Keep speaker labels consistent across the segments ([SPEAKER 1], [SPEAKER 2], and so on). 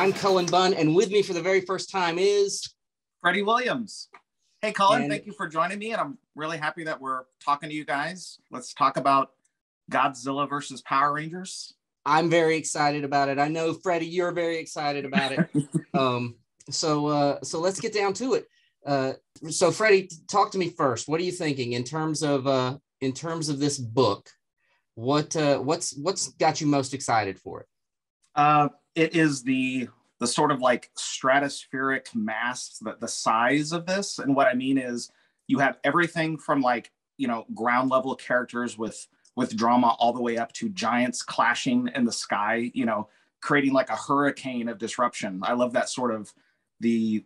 [SPEAKER 1] I'm Cullen Bunn, and with me for the very first time is
[SPEAKER 2] Freddie Williams. Hey, Cullen,
[SPEAKER 1] and
[SPEAKER 2] thank you for joining me, and I'm really happy that we're talking to you guys. Let's talk about Godzilla versus Power Rangers.
[SPEAKER 1] I'm very excited about it. I know, Freddie, you're very excited about it. So let's get down to it. So Freddie, talk to me first. What are you thinking in terms of this book? What's got you most excited for it?
[SPEAKER 2] It is the sort of like stratospheric mass, the size of this. And what I mean is you have everything from like, ground level characters with drama all the way up to giants clashing in the sky, creating like a hurricane of disruption. I love that sort of the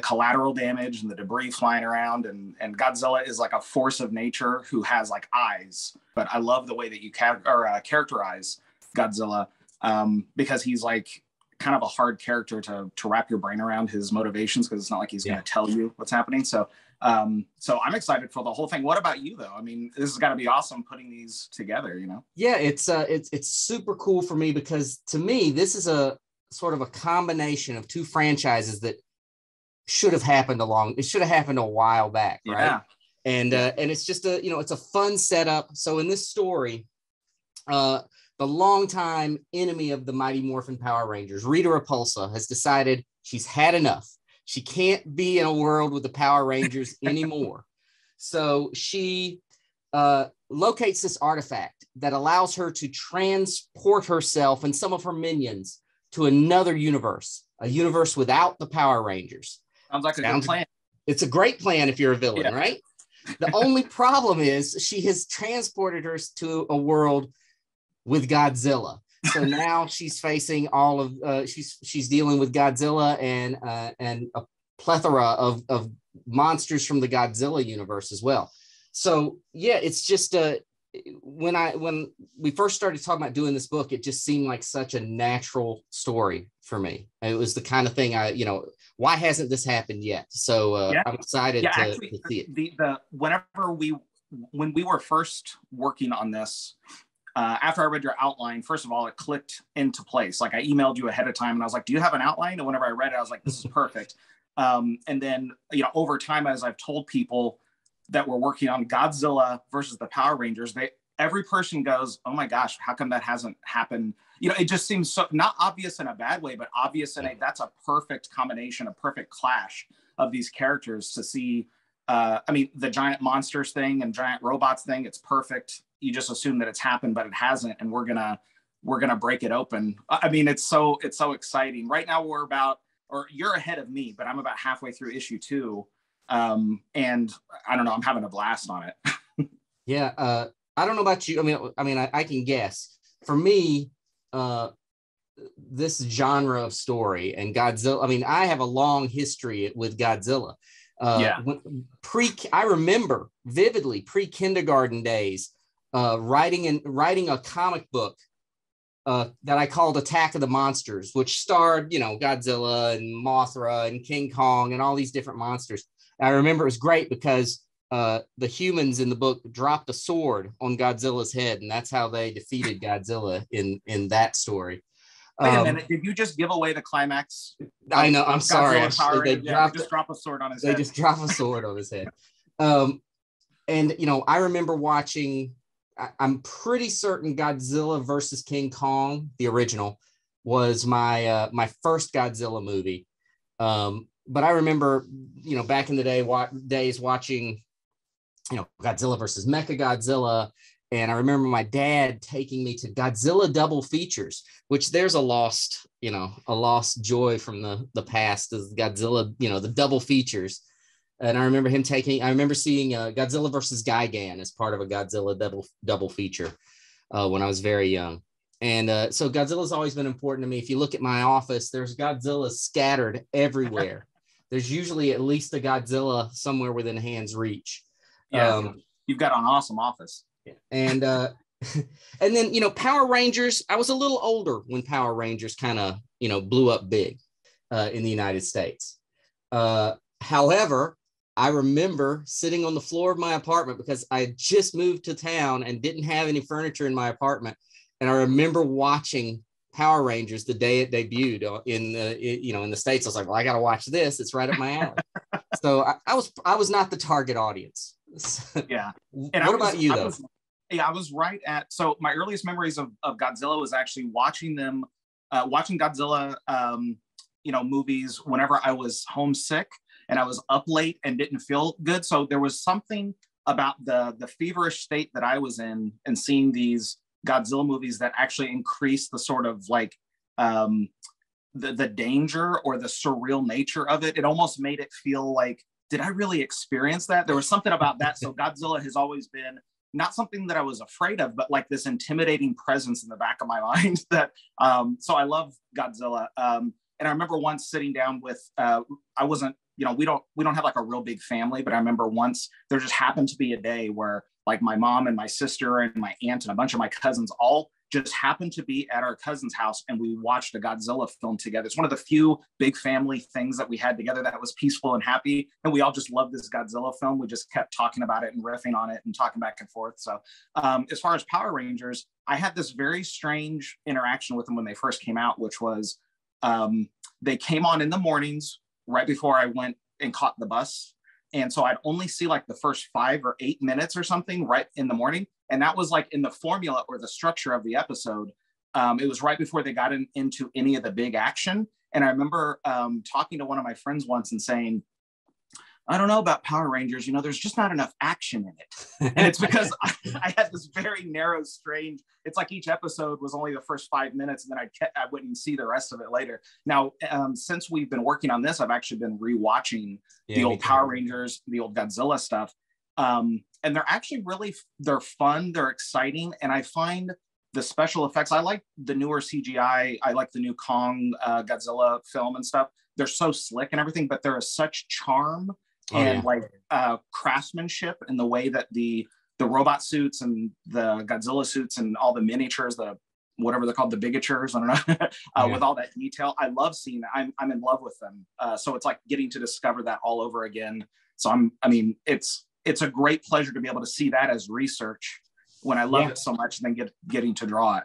[SPEAKER 2] collateral damage and the debris flying around, and Godzilla is like a force of nature who has like eyes. But I love the way that you characterize Godzilla, because he's like kind of a hard character to wrap your brain around his motivations, because it's not like he's going to tell you what's happening. So I'm excited for the whole thing. What about you though? I mean, this has got to be awesome putting these together,
[SPEAKER 1] Yeah, it's super cool for me, because to me, this is a sort of a combination of two franchises that should have happened a while back. Right.
[SPEAKER 2] Yeah.
[SPEAKER 1] And it's just it's a fun setup. So in this story, the longtime enemy of the Mighty Morphin Power Rangers, Rita Repulsa, has decided she's had enough. She can't be in a world with the Power Rangers anymore. So she locates this artifact that allows her to transport herself and some of her minions to another universe, a universe without the Power Rangers.
[SPEAKER 2] Sounds like a good plan.
[SPEAKER 1] It's a great plan if you're a villain, right? The only problem is she has transported her to a world with Godzilla. So now she's facing all of she's dealing with Godzilla and a plethora of monsters from the Godzilla universe as well. So yeah, it's just when we first started talking about doing this book, it just seemed like such a natural story for me. It was the kind of thing why hasn't this happened yet? So I'm excited to see it.
[SPEAKER 2] When we were first working on this, after I read your outline, first of all, it clicked into place. Like I emailed you ahead of time and I was like, do you have an outline? And whenever I read it, I was like, this is perfect. And then, over time, as I've told people that we're working on Godzilla versus the Power Rangers, every person goes, oh my gosh, how come that hasn't happened? It just seems so not obvious in a bad way, but obvious in that's a perfect combination, a perfect clash of these characters to see. The giant monsters thing and giant robots thing, it's perfect. You just assume that it's happened, but it hasn't, and we're gonna break it open. I mean, it's so exciting. Right now you're ahead of me, but I'm about halfway through issue 2. And I don't know, I'm having a blast on it.
[SPEAKER 1] Yeah. I don't know about you. I can guess. For me, this genre of story and Godzilla, I have a long history with Godzilla. I remember vividly pre-kindergarten days, writing a comic book that I called Attack of the Monsters, which starred, Godzilla and Mothra and King Kong and all these different monsters. And I remember it was great because the humans in the book dropped a sword on Godzilla's head, and that's how they defeated Godzilla in that story.
[SPEAKER 2] Wait a minute, did you just give away the climax?
[SPEAKER 1] I know, I'm sorry.
[SPEAKER 2] They just drop a sword on his head.
[SPEAKER 1] They just drop a sword on his head. And, I remember watching, I'm pretty certain Godzilla versus King Kong, the original, was my first Godzilla movie. But I remember, back in the days watching, Godzilla versus Mechagodzilla. And I remember my dad taking me to Godzilla double features, which there's a lost joy from the past is Godzilla, the double features. And I remember seeing Godzilla versus Gigan as part of a Godzilla double feature when I was very young. And so Godzilla's always been important to me. If you look at my office, there's Godzilla scattered everywhere. There's usually at least a Godzilla somewhere within hand's reach.
[SPEAKER 2] Yeah, you've got an awesome office.
[SPEAKER 1] And and then Power Rangers, I was a little older when Power Rangers kind of blew up big in the United States. However, I remember sitting on the floor of my apartment because I had just moved to town and didn't have any furniture in my apartment, and I remember watching Power Rangers the day it debuted in the States. I was like, well, I got to watch this. It's right up my alley. So I was not the target audience.
[SPEAKER 2] Yeah.
[SPEAKER 1] And what about you though?
[SPEAKER 2] I was right at, so my earliest memories of Godzilla was actually watching Godzilla, movies whenever I was homesick and I was up late and didn't feel good. So there was something about the feverish state that I was in and seeing these Godzilla movies that actually increased the sort of like the danger or the surreal nature of it. It almost made it feel like, did I really experience that? There was something about that. So Godzilla has always been not something that I was afraid of, but like this intimidating presence in the back of my mind that, so I love Godzilla. And I remember once sitting down with, I wasn't, we don't have like a real big family, but I remember once there just happened to be a day where like my mom and my sister and my aunt and a bunch of my cousins all just happened to be at our cousin's house, and we watched a Godzilla film together. It's one of the few big family things that we had together that was peaceful and happy, and we all just loved this Godzilla film. We just kept talking about it and riffing on it and talking back and forth. So as far as Power Rangers, I had this very strange interaction with them when they first came out, which was they came on in the mornings right before I went and caught the bus. And so I'd only see like the first 5 or 8 minutes or something right in the morning. And that was like in the formula or the structure of the episode. It was right before they got into any of the big action. And I remember talking to one of my friends once and saying, I don't know about Power Rangers, there's just not enough action in it. And it's because I had this very narrow, strange, it's like each episode was only the first 5 minutes, and then I wouldn't see the rest of it later. Now, since we've been working on this, I've actually been rewatching the old Power Rangers, the old Godzilla stuff. And they're actually they're fun, they're exciting. And I find the special effects, I like the newer CGI. I like the new Kong Godzilla film and stuff. They're so slick and everything, but there is such charm and craftsmanship in the way that the robot suits and the Godzilla suits and all the miniatures, the whatever they're called, the bigatures, I don't know, with all that detail. I love seeing that. I'm in love with them. So it's like getting to discover that all over again. So it's a great pleasure to be able to see that as research when I love it so much, and then getting to draw it,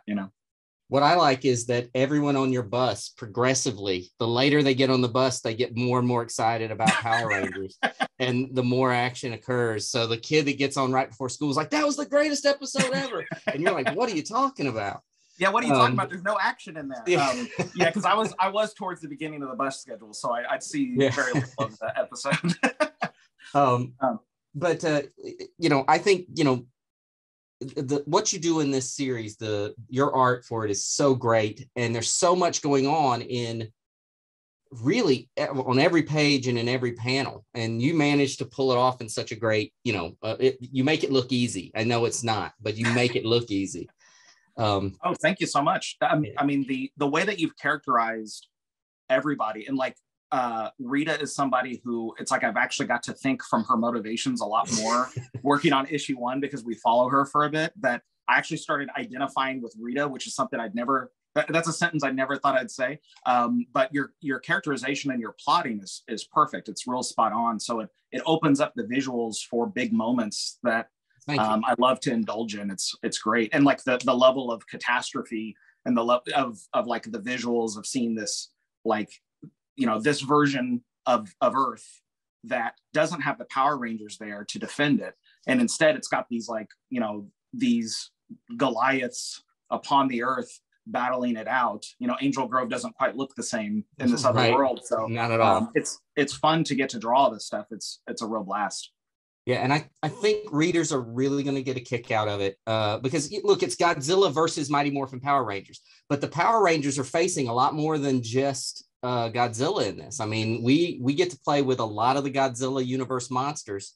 [SPEAKER 1] What I like is that everyone on your bus progressively, the later they get on the bus, they get more and more excited about Power Rangers and the more action occurs. So the kid that gets on right before school is like, that was the greatest episode ever. And you're like, what are you talking about?
[SPEAKER 2] Yeah, what are you talking about? There's no action in there. Because I was towards the beginning of the bus schedule, so I'd see very little of that episode.
[SPEAKER 1] But I think, what you do in this series, your art for it is so great, and there's so much going on in really on every page and in every panel, and you manage to pull it off in such a great, you make it look easy. I know it's not, but you make it look easy.
[SPEAKER 2] Thank you so much. I mean, the way that you've characterized everybody, and like Rita is somebody who, it's like I've actually got to think from her motivations a lot more working on issue 1, because we follow her for a bit, that I actually started identifying with Rita, which is something that's a sentence I never thought I'd say. But your characterization and your plotting is perfect. It's real spot on. So it opens up the visuals for big moments that I love to indulge in. It's great. And like the level of catastrophe and the level of like the visuals of seeing this, like, this version of Earth that doesn't have the Power Rangers there to defend it. And instead it's got these like, these Goliaths upon the Earth battling it out. Angel Grove doesn't quite look the same in this other world. So
[SPEAKER 1] not at all.
[SPEAKER 2] It's fun to get to draw this stuff. It's a real blast.
[SPEAKER 1] Yeah, and I think readers are really going to get a kick out of it because, look, it's Godzilla versus Mighty Morphin Power Rangers, but the Power Rangers are facing a lot more than just Godzilla in this. I mean, we get to play with a lot of the Godzilla universe monsters,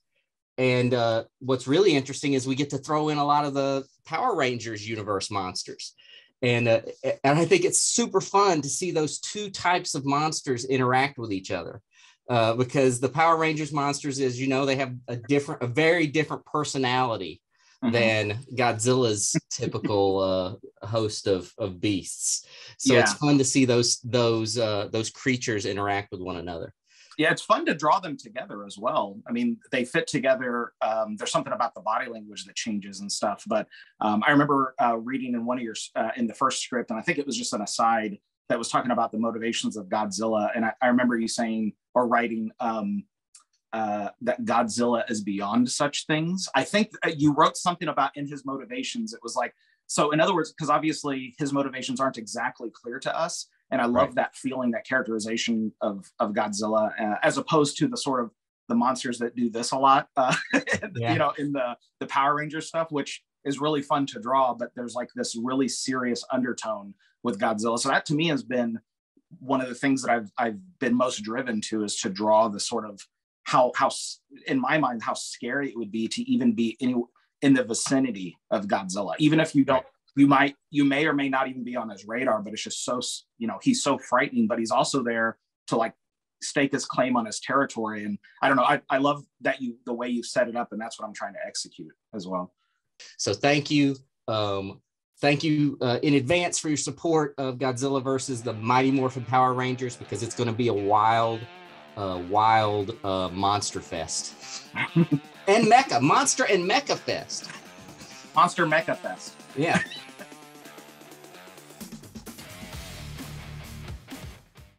[SPEAKER 1] and what's really interesting is we get to throw in a lot of the Power Rangers universe monsters, and I think it's super fun to see those two types of monsters interact with each other. Because the Power Rangers monsters, as you know, they have a very different personality than Godzilla's typical host of beasts. So it's fun to see those creatures interact with one another.
[SPEAKER 2] Yeah, it's fun to draw them together as well. I mean, they fit together. There's something about the body language that changes and stuff. But I remember reading in one of your, in the first script, and I think it was just an aside that was talking about the motivations of Godzilla. And I remember you saying or writing that Godzilla is beyond such things. I think you wrote something about in his motivations. It was like, so in other words, because obviously his motivations aren't exactly clear to us. And I love that feeling, that characterization of Godzilla, as opposed to the sort of the monsters that do this a lot, you know, in the Power Rangers stuff, which is really fun to draw, but there's like this really serious undertone with Godzilla. So that to me has been one of the things that I've been most driven to, is to draw the sort of how in my mind, how scary it would be to even be in the vicinity of Godzilla, even if you don't. You may or may not even be on his radar, but it's just so, you know, he's so frightening, but he's also there to like stake his claim on his territory. And I don't know, I love that the way you set it up, and that's what I'm trying to execute as well.
[SPEAKER 1] So thank you. Thank you in advance for your support of Godzilla versus the Mighty Morphin Power Rangers, because it's going to be a wild monster fest. And Monster and Mecha Fest.
[SPEAKER 2] Monster Mecha Fest.
[SPEAKER 1] Yeah.